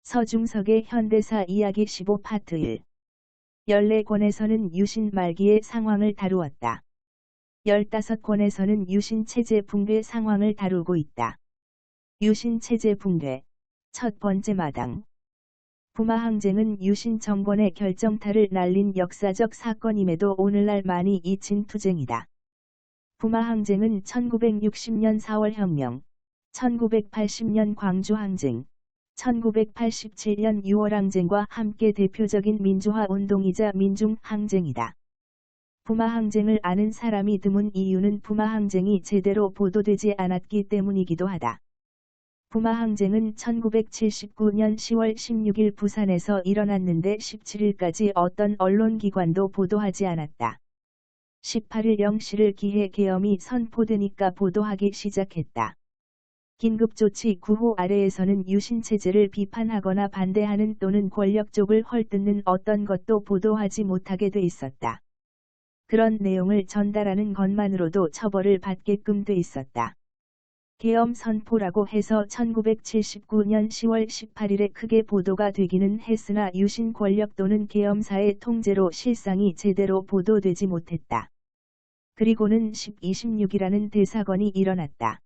서중석의 현대사 이야기 15파트 1. 14권에서는 유신 말기의 상황을 다루었다. 15권에서는 유신 체제 붕괴 상황을 다루고 있다. 유신 체제 붕괴. 첫 번째 마당. 부마 항쟁은 유신 정권의 결정타를 날린 역사적 사건임에도 오늘날 많이 잊힌 투쟁이다. 부마 항쟁은 1960년 4월 혁명, 1980년 광주 항쟁, 1987년 6월 항쟁과 함께 대표적인 민주화 운동이자 민중 항쟁이다. 부마 항쟁을 아는 사람이 드문 이유는 부마 항쟁이 제대로 보도되지 않았기 때문이기도 하다. 부마 항쟁은 1979년 10월 16일 부산에서 일어났는데 17일까지 어떤 언론기관도 보도하지 않았다. 18일 0시를 기해 계엄이 선포되니까 보도하기 시작했다. 긴급조치 9호 아래에서는 유신체제를 비판하거나 반대하는 또는 권력 쪽을 헐뜯는 어떤 것도 보도하지 못하게 돼 있었다. 그런 내용을 전달하는 것만으로도 처벌을 받게끔 돼 있었다. 계엄 선포라고 해서 1979년 10월 18일에 크게 보도가 되기는 했으나 유신 권력 또는 계엄사의 통제로 실상이 제대로 보도되지 못했다. 그리고는 10-26이라는 대사건이 일어났다.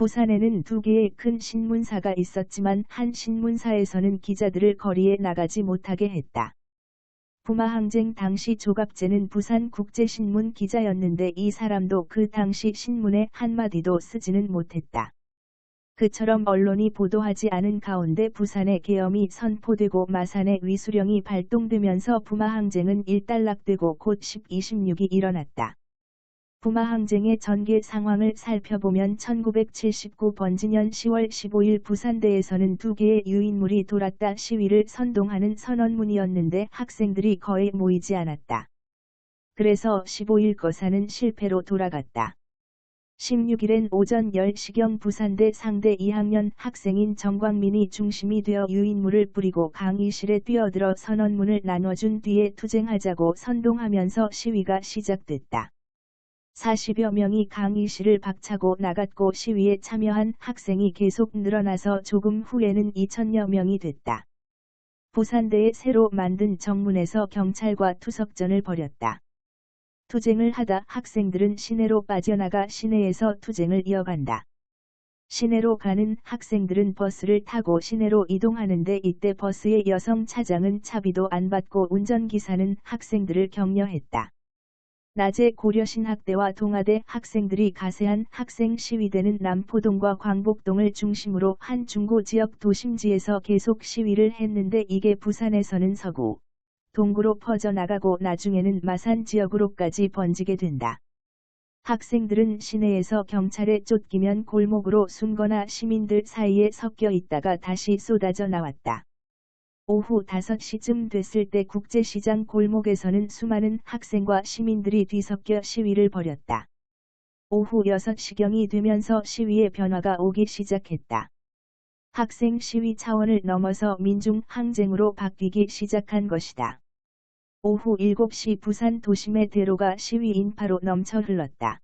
부산에는 두 개의 큰 신문사가 있었지만 한 신문사에서는 기자들을 거리에 나가지 못하게 했다. 부마 항쟁 당시 조갑재는 부산국제신문 기자였는데 이 사람도 그 당시 신문에 한마디도 쓰지는 못했다. 그처럼 언론이 보도하지 않은 가운데 부산의 계엄이 선포되고 마산의 위수령이 발동되면서 부마 항쟁은 일단락되고 곧 10-26이 일어났다. 부마 항쟁의 전개 상황을 살펴보면 1979 번지년 10월 15일 부산대에서는 두 개의 유인물이 돌았다 시위를 선동하는 선언문이었는데 학생들이 거의 모이지 않았다. 그래서 15일 거사는 실패로 돌아갔다. 16일엔 오전 10시경 부산대 상대 2학년 학생인 정광민이 중심이 되어 유인물을 뿌리고 강의실에 뛰어들어 선언문을 나눠준 뒤에 투쟁하자고 선동하면서 시위가 시작됐다. 40여 명이 강의실을 박차고 나갔고 시위에 참여한 학생이 계속 늘어나서 조금 후에는 2,000여 명이 됐다. 부산대의 새로 만든 정문에서 경찰과 투석전을 벌였다. 투쟁을 하다 학생들은 시내로 빠져나가 시내에서 투쟁을 이어간다. 시내로 가는 학생들은 버스를 타고 시내로 이동하는데 이때 버스의 여성 차장은 차비도 안 받고 운전기사는 학생들을 격려했다. 낮에 고려신학대와 동아대 학생들이 가세한 학생 시위대는 남포동과 광복동을 중심으로 한 중고 지역 도심지에서 계속 시위를 했는데 이게 부산에서는 서구, 동구로 퍼져나가고 나중에는 마산 지역으로까지 번지게 된다. 학생들은 시내에서 경찰에 쫓기면 골목으로 숨거나 시민들 사이에 섞여 있다가 다시 쏟아져 나왔다. 오후 5시쯤 됐을 때 국제시장 골목에서는 수많은 학생과 시민들이 뒤섞여 시위를 벌였다. 오후 6시경이 되면서 시위의 변화가 오기 시작했다. 학생 시위 차원을 넘어서 민중 항쟁으로 바뀌기 시작한 것이다. 오후 7시 부산 도심의 대로가 시위 인파로 넘쳐 흘렀다.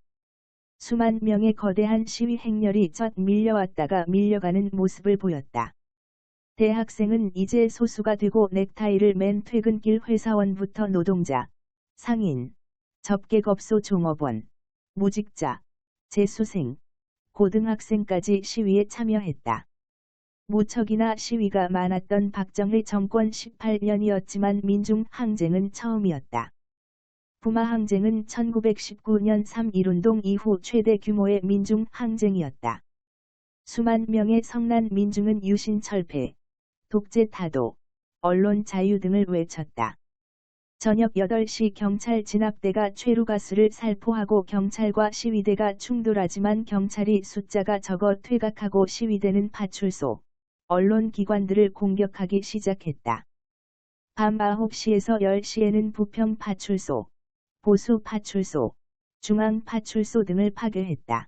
수만 명의 거대한 시위 행렬이 젖 밀려왔다가 밀려가는 모습을 보였다. 대학생은 이제 소수가 되고 넥타이를 맨 퇴근길 회사원부터 노동자, 상인, 접객업소 종업원, 무직자, 재수생, 고등학생까지 시위에 참여했다. 무척이나 시위가 많았던 박정희 정권 18년이었지만 민중 항쟁은 처음이었다. 부마 항쟁은 1919년 3.1운동 이후 최대 규모의 민중 항쟁이었다. 수만 명의 성난 민중은 유신 철폐, 독재 타도, 언론 자유 등을 외쳤다. 저녁 8시 경찰 진압대가 최루가스를 살포하고 경찰과 시위대가 충돌하지만 경찰이 숫자가 적어 퇴각하고 시위대는 파출소, 언론기관들을 공격하기 시작했다. 밤 9시에서 10시에는 부평 파출소, 보수 파출소, 중앙 파출소 등을 파괴했다.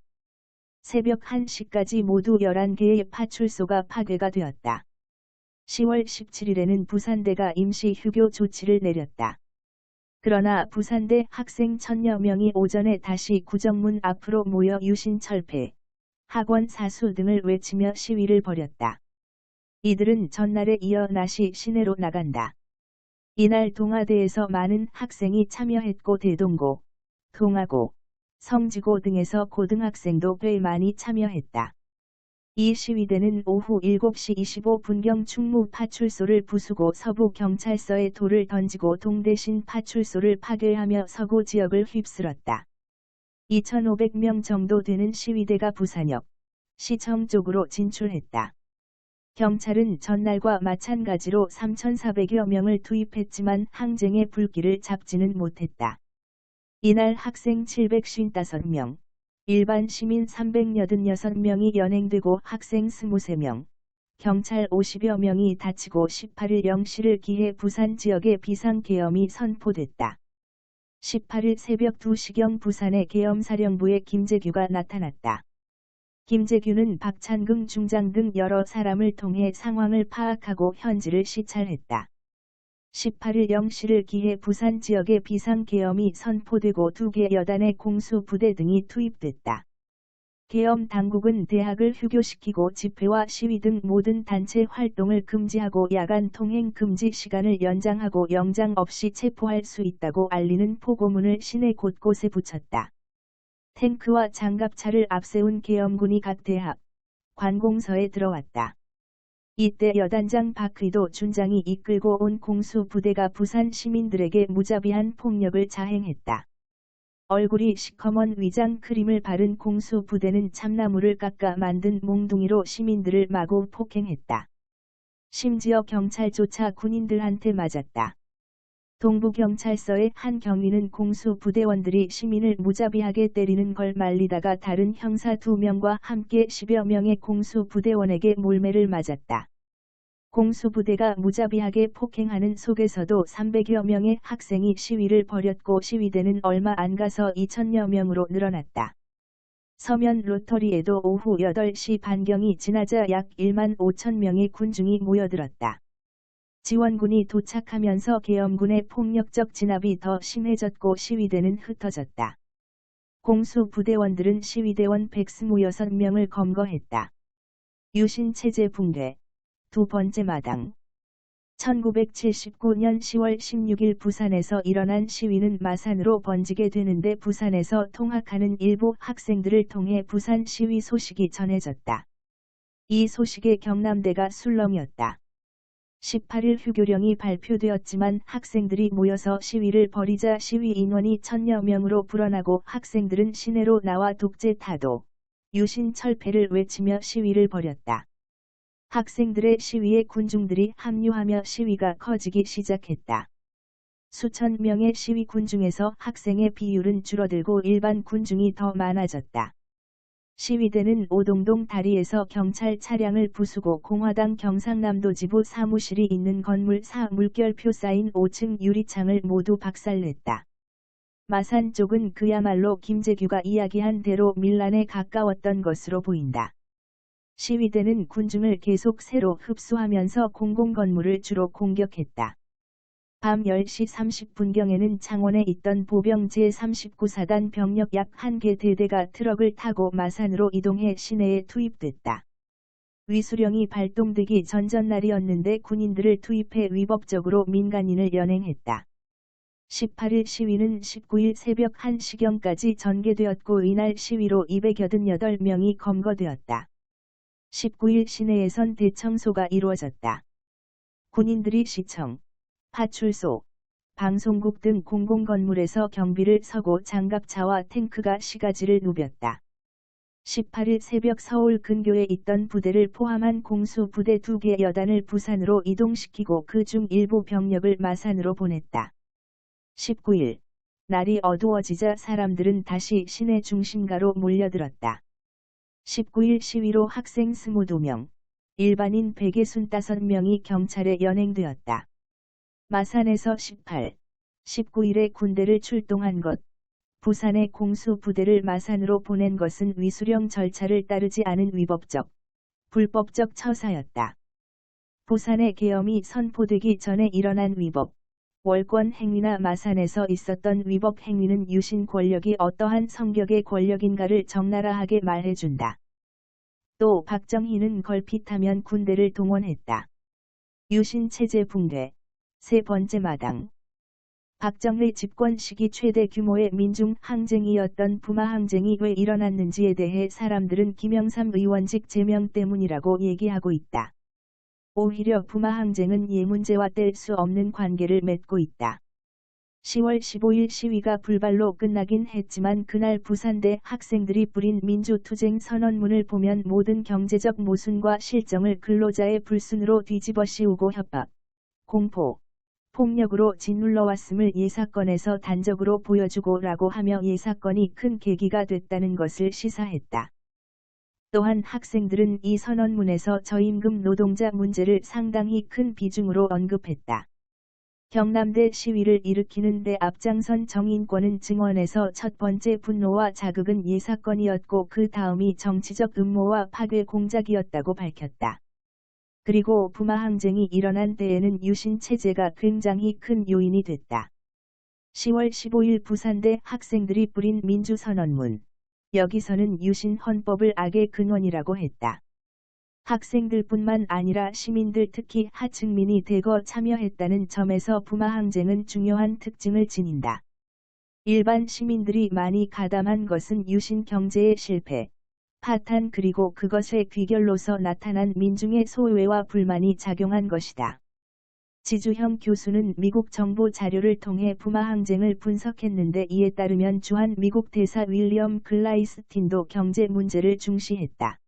새벽 1시까지 모두 11개의 파출소가 파괴가 되었다. 10월 17일에는 부산대가 임시 휴교 조치를 내렸다. 그러나 부산대 학생 1,000여 명이 오전에 다시 구정문 앞으로 모여 유신 철폐, 학원 사수 등을 외치며 시위를 벌였다. 이들은 전날에 이어 나시 시내로 나간다. 이날 동아대에서 많은 학생이 참여했고 대동고, 동아고, 성지고 등에서 고등학생도 꽤 많이 참여했다. 이 시위대는 오후 7시 25분경 충무 파출소를 부수고 서부 경찰서에 돌을 던지고 동대신 파출소를 파괴하며 서구 지역을 휩쓸었다. 2,500명 정도 되는 시위대가 부산역, 시청 쪽으로 진출했다. 경찰은 전날과 마찬가지로 3,400여 명을 투입했지만 항쟁의 불길을 잡지는 못했다. 이날 학생 755명, 일반 시민 386명이 연행되고 학생 23명, 경찰 50여 명이 다치고 18일 0시를 기해 부산 지역에 비상계엄이 선포됐다. 18일 새벽 2시경 부산의 계엄사령부에 김재규가 나타났다. 김재규는 박찬금 중장 등 여러 사람을 통해 상황을 파악하고 현지를 시찰했다. 18일 0시를 기해 부산 지역에 비상계엄이 선포되고 2개 여단의 공수부대 등이 투입됐다. 계엄 당국은 대학을 휴교시키고 집회와 시위 등 모든 단체 활동을 금지하고 야간 통행 금지 시간을 연장하고 영장 없이 체포할 수 있다고 알리는 포고문을 시내 곳곳에 붙였다. 탱크와 장갑차를 앞세운 계엄군이 각 대학, 관공서에 들어왔다. 이때 여단장 박의도 준장이 이끌고 온 공수부대가 부산 시민들에게 무자비한 폭력을 자행했다. 얼굴이 시커먼 위장 크림을 바른 공수부대는 참나무를 깎아 만든 몽둥이로 시민들을 마구 폭행했다. 심지어 경찰조차 군인들한테 맞았다. 동부경찰서의 한 경위는 공수부대원들이 시민을 무자비하게 때리는 걸 말리다가 다른 형사 2명과 함께 10여 명의 공수부대원에게 몰매를 맞았다. 공수부대가 무자비하게 폭행하는 속에서도 300여 명의 학생이 시위를 벌였고 시위대는 얼마 안 가서 2,000여 명으로 늘어났다. 서면 로터리에도 오후 8시 반경이 지나자 약 1만 5천 명의 군중이 모여들었다. 지원군이 도착하면서 계엄군의 폭력적 진압이 더 심해졌고 시위대는 흩어졌다. 공수부대원들은 시위대원 126명을 검거했다. 유신체제 붕괴. 두 번째 마당. 1979년 10월 16일 부산에서 일어난 시위는 마산으로 번지게 되는데 부산에서 통학하는 일부 학생들을 통해 부산 시위 소식이 전해졌다. 이 소식에 경남대가 술렁이었다. 18일 휴교령이 발표되었지만 학생들이 모여서 시위를 벌이자 시위 인원이 1,000여 명으로 불어나고 학생들은 시내로 나와 독재 타도, 유신 철폐를 외치며 시위를 벌였다. 학생들의 시위에 군중들이 합류하며 시위가 커지기 시작했다. 수천 명의 시위 군중에서 학생의 비율은 줄어들고 일반 군중이 더 많아졌다. 시위대는 오동동 다리에서 경찰 차량을 부수고 공화당 경상남도 지부 사무실이 있는 건물 물결표 쌓인 5층 유리창을 모두 박살냈다. 마산 쪽은 그야말로 김재규가 이야기한 대로 밀란에 가까웠던 것으로 보인다. 시위대는 군중을 계속 새로 흡수하면서 공공건물을 주로 공격했다. 밤 10시 30분경에는 창원에 있던 보병 제39사단 병력 약 1개 대대가 트럭을 타고 마산으로 이동해 시내에 투입됐다. 위수령이 발동되기 전날이었는데 군인들을 투입해 위법적으로 민간인을 연행했다. 18일 시위는 19일 새벽 1시경까지 전개되었고 이날 시위로 288명이 검거되었다. 19일 시내에선 대청소가 이루어졌다. 군인들이 시청, 파출소, 방송국 등 공공건물에서 경비를 서고 장갑차와 탱크가 시가지를 누볐다. 18일 새벽 서울 근교에 있던 부대를 포함한 공수부대 2개 여단을 부산으로 이동시키고 그중 일부 병력을 마산으로 보냈다. 19일, 날이 어두워지자 사람들은 다시 시내 중심가로 몰려들었다. 19일 시위로 학생 22명, 일반인 165명이 경찰에 연행되었다. 마산에서 18, 19일에 군대를 출동한 것, 부산의 공수부대를 마산으로 보낸 것은 위수령 절차를 따르지 않은 위법적, 불법적 처사였다. 부산의 계엄이 선포되기 전에 일어난 위법, 월권 행위나 마산에서 있었던 위법 행위는 유신 권력이 어떠한 성격의 권력인가를 적나라하게 말해준다. 또 박정희는 걸핏하면 군대를 동원했다. 유신 체제 붕괴. 세 번째 마당. 박정희 집권 시기 최대 규모의 민중 항쟁이었던 부마 항쟁이 왜 일어났는지에 대해 사람들은 김영삼 의원직 제명 때문이라고 얘기하고 있다. 오히려 부마 항쟁은 예 문제와 뗄 수 없는 관계를 맺고 있다. 10월 15일 시위가 불발로 끝나긴 했지만 그날 부산대 학생들이 뿌린 민주투쟁 선언문을 보면 모든 경제적 모순과 실정을 근로자의 불순으로 뒤집어 씌우고 협박, 공포, 폭력으로 짓눌러왔음을 예사건에서 단적으로 보여주고라고 하며 예사건이 큰 계기가 됐다는 것을 시사했다. 또한 학생들은 이 선언문에서 저임금 노동자 문제를 상당히 큰 비중으로 언급했다. 경남대 시위를 일으키는 데 앞장선 정인권은 증언에서 첫 번째 분노와 자극은 예사건이었고 그 다음이 정치적 음모와 파괴 공작이었다고 밝혔다. 그리고 부마 항쟁이 일어난 때에는 유신 체제가 굉장히 큰 요인이 됐다. 10월 15일 부산대 학생들이 뿌린 민주선언문. 여기서는 유신 헌법을 악의 근원이라고 했다. 학생들뿐만 아니라 시민들 특히 하층민이 대거 참여했다는 점에서 부마 항쟁은 중요한 특징을 지닌다. 일반 시민들이 많이 가담한 것은 유신 경제의 실패, 파탄 그리고 그것의 귀결로서 나타난 민중의 소외와 불만이 작용한 것이다. 지주형 교수는 미국 정보 자료를 통해 부마 항쟁을 분석했는데 이에 따르면 주한 미국 대사 윌리엄 글라이스틴도 경제 문제를 중시했다.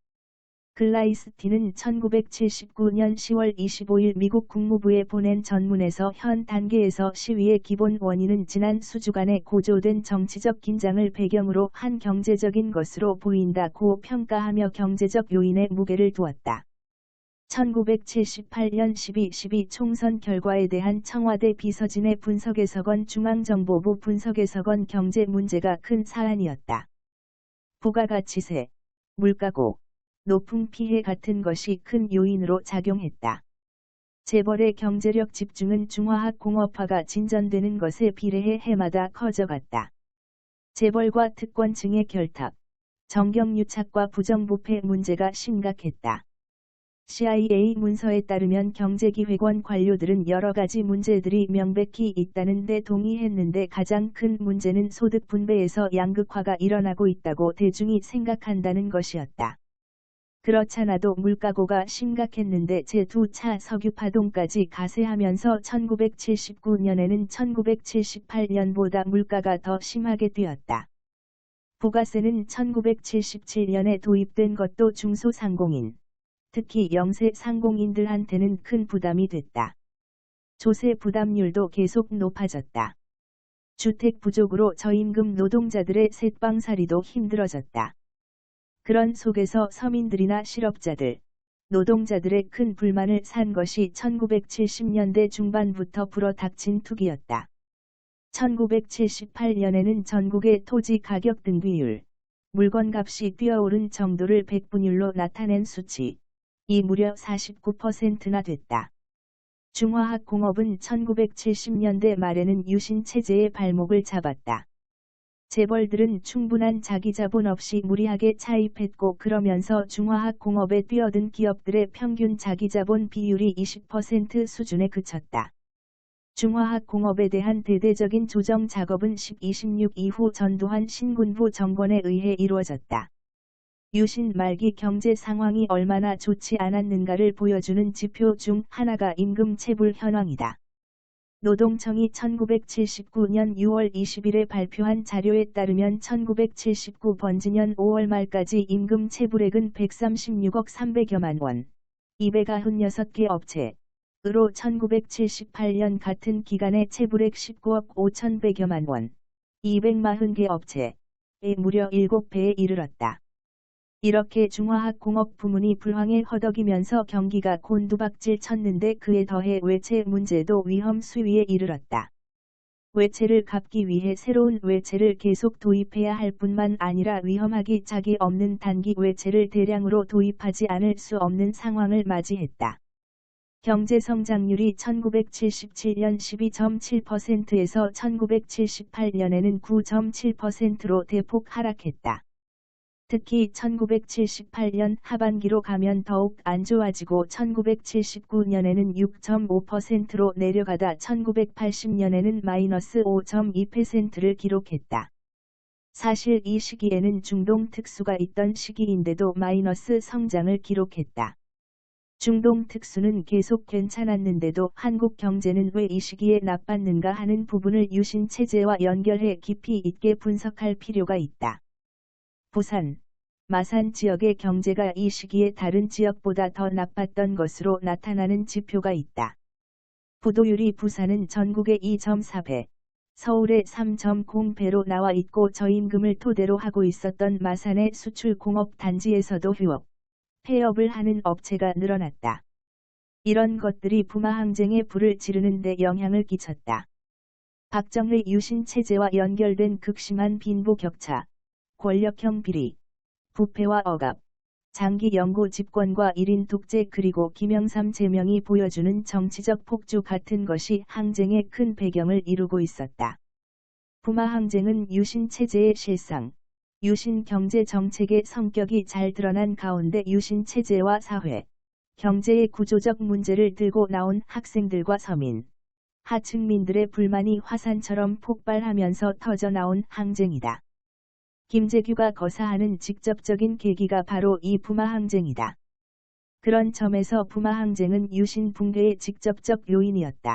글라이스틴은 1979년 10월 25일 미국 국무부에 보낸 전문에서 현 단계에서 시위의 기본 원인은 지난 수주간의 고조된 정치적 긴장을 배경으로 한 경제적인 것으로 보인다고 평가하며 경제적 요인에 무게를 두었다. 1978년 12.12 총선 결과에 대한 청와대 비서진의 분석에서건 중앙정보부 분석에서건 경제 문제가 큰 사안이었다. 부가가치세, 물가고, 높은 피해 같은 것이 큰 요인으로 작용했다. 재벌의 경제력 집중은 중화학 공업화가 진전되는 것에 비례해 해마다 커져갔다. 재벌과 특권층의 결탁, 정경유착과 부정부패 문제가 심각했다. CIA 문서에 따르면 경제기획원 관료들은 여러 가지 문제들이 명백히 있다는 데 동의했는데 가장 큰 문제는 소득 분배에서 양극화가 일어나고 있다고 대중이 생각한다는 것이었다. 그렇잖아도 물가고가 심각했는데 제2차 석유파동까지 가세하면서 1979년에는 1978년보다 물가가 더 심하게 뛰었다. 부가세는 1977년에 도입된 것도 중소상공인, 특히 영세 상공인들한테는 큰 부담이 됐다. 조세 부담률도 계속 높아졌다. 주택 부족으로 저임금 노동자들의 셋방살이도 힘들어졌다. 그런 속에서 서민들이나 실업자들, 노동자들의 큰 불만을 산 것이 1970년대 중반부터 불어닥친 투기였다. 1978년에는 전국의 토지 가격 등비율, 물건값이 뛰어오른 정도를 백분율로 나타낸 수치, 이 무려 49%나 됐다. 중화학 공업은 1970년대 말에는 유신 체제의 발목을 잡았다. 재벌들은 충분한 자기자본 없이 무리하게 차입했고 그러면서 중화학 공업에 뛰어든 기업들의 평균 자기자본 비율이 20% 수준에 그쳤다. 중화학 공업에 대한 대대적인 조정 작업은 10-26 이후 전두환 신군부 정권에 의해 이루어졌다. 유신 말기 경제 상황이 얼마나 좋지 않았는가를 보여주는 지표 중 하나가 임금 체불 현황이다. 노동청이 1979년 6월 20일에 발표한 자료에 따르면 1979 번지년 5월 말까지 임금 체불액은 136억 300여만 원, 296개 업체으로 1978년 같은 기간에 체불액 19억 5,100여만 원, 240개 업체에 무려 7배에 이르렀다. 이렇게 중화학 공업 부문이 불황에 허덕이면서 경기가 곤두박질 쳤는데 그에 더해 외채 문제도 위험 수위에 이르렀다. 외채를 갚기 위해 새로운 외채를 계속 도입해야 할 뿐만 아니라 위험하기 짝이 없는 단기 외채를 대량으로 도입하지 않을 수 없는 상황을 맞이했다. 경제 성장률이 1977년 12.7%에서 1978년에는 9.7%로 대폭 하락했다. 특히 1978년 하반기로 가면 더욱 안 좋아지고 1979년에는 6.5%로 내려가다 1980년에는 마이너스 5.2%를 기록했다. 사실 이 시기에는 중동 특수가 있던 시기인데도 마이너스 성장을 기록했다. 중동 특수는 계속 괜찮았는데도 한국 경제는 왜 이 시기에 나빴는가 하는 부분을 유신 체제와 연결해 깊이 있게 분석할 필요가 있다. 부산, 마산 지역의 경제가 이 시기에 다른 지역보다 더 나빴던 것으로 나타나는 지표가 있다. 부도율이 부산은 전국의 2.4배, 서울의 3.0배로 나와 있고 저임금을 토대로 하고 있었던 마산의 수출 공업 단지에서도 휴업, 폐업을 하는 업체가 늘어났다. 이런 것들이 부마 항쟁에 불을 지르는 데 영향을 끼쳤다. 박정희 유신 체제와 연결된 극심한 빈부 격차, 권력형 비리, 부패와 억압, 장기 영구 집권과 1인 독재 그리고 김영삼 제명이 보여주는 정치적 폭주 같은 것이 항쟁의 큰 배경을 이루고 있었다. 부마 항쟁은 유신 체제의 실상, 유신 경제 정책의 성격이 잘 드러난 가운데 유신 체제와 사회, 경제의 구조적 문제를 들고 나온 학생들과 서민, 하층민들의 불만이 화산처럼 폭발하면서 터져나온 항쟁이다. 김재규가 거사하는 직접적인 계기가 바로 이 부마 항쟁이다. 그런 점에서 부마 항쟁은 유신 붕괴의 직접적 요인이었다.